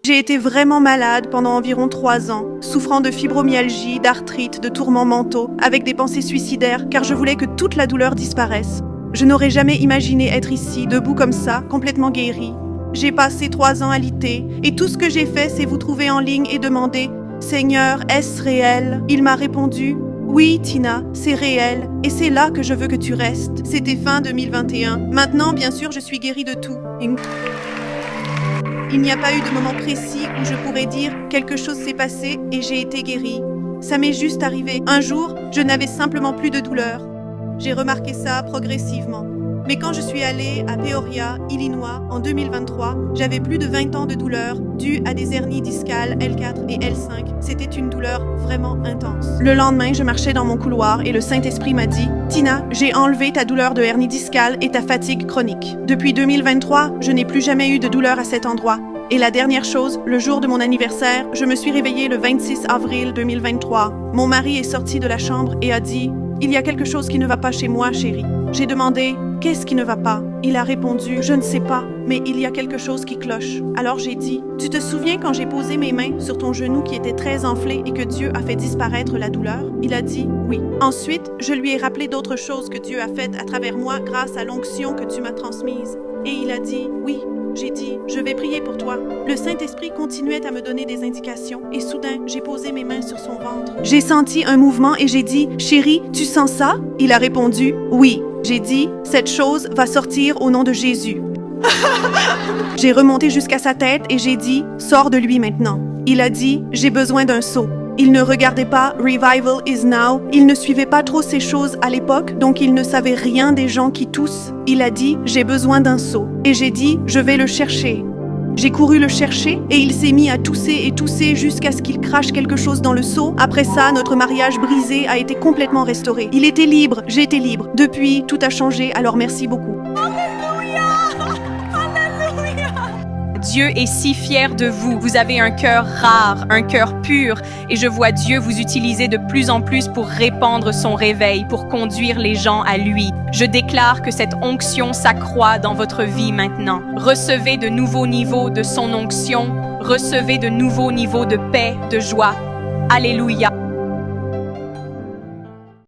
J'ai été vraiment malade pendant environ 3 ans, souffrant de fibromyalgie, d'arthrite, de tourments mentaux, avec des pensées suicidaires, car je voulais que toute la douleur disparaisse. Je n'aurais jamais imaginé être ici, debout comme ça, complètement guérie. J'ai passé 3 ans alité, et tout ce que j'ai fait, c'est vous trouver en ligne et demander « Seigneur, est-ce réel ?» Il m'a répondu « Oui, Tina, c'est réel, et c'est là que je veux que tu restes. » C'était fin 2021. Maintenant, bien sûr, je suis guérie de tout. Il n'y a pas eu de moment précis où je pourrais dire « quelque chose s'est passé et j'ai été guérie ». Ça m'est juste arrivé. Un jour, je n'avais simplement plus de douleur. J'ai remarqué ça progressivement. Mais quand je suis allée à Peoria, Illinois, en 2023, j'avais plus de 20 ans de douleur due à des hernies discales L4 et L5. C'était une douleur vraiment intense. Le lendemain, je marchais dans mon couloir et le Saint-Esprit m'a dit « Tina, j'ai enlevé ta douleur de hernie discale et ta fatigue chronique. Depuis 2023, je n'ai plus jamais eu de douleur à cet endroit. Et la dernière chose, le jour de mon anniversaire, je me suis réveillée le 26 avril 2023. Mon mari est sorti de la chambre et a dit « Il y a quelque chose qui ne va pas chez moi, chérie. » J'ai demandé « Qu'est-ce qui ne va pas ?» Il a répondu « Je ne sais pas, mais il y a quelque chose qui cloche. » Alors j'ai dit « Tu te souviens quand j'ai posé mes mains sur ton genou qui était très enflé et que Dieu a fait disparaître la douleur? » Il a dit « Oui. » Ensuite, je lui ai rappelé d'autres choses que Dieu a faites à travers moi grâce à l'onction que tu m'as transmise. Et il a dit « Oui. » J'ai dit « Je vais prier pour toi. » Le Saint-Esprit continuait à me donner des indications et soudain, j'ai posé mes mains sur son ventre. J'ai senti un mouvement et j'ai dit « Chérie, tu sens ça? » Il a répondu « Oui. » J'ai dit « Cette chose va sortir au nom de Jésus. » J'ai remonté jusqu'à sa tête et j'ai dit « Sors de lui maintenant. » Il a dit « J'ai besoin d'un seau. » Il ne regardait pas Revival is Now. Il ne suivait pas trop ces choses à l'époque, donc il ne savait rien des gens qui toussent. Il a dit « J'ai besoin d'un seau. » Et j'ai dit « Je vais le chercher. » J'ai couru le chercher et il s'est mis à tousser et tousser jusqu'à ce qu'il crache quelque chose dans le seau. Après ça, notre mariage brisé a été complètement restauré. Il était libre, j'étais libre. Depuis, tout a changé, alors merci beaucoup. Dieu est si fier de vous. Vous avez un cœur rare, un cœur pur, et je vois Dieu vous utiliser de plus en plus pour répandre son réveil, pour conduire les gens à lui. Je déclare que cette onction s'accroît dans votre vie maintenant. Recevez de nouveaux niveaux de son onction. Recevez de nouveaux niveaux de paix, de joie. Alléluia.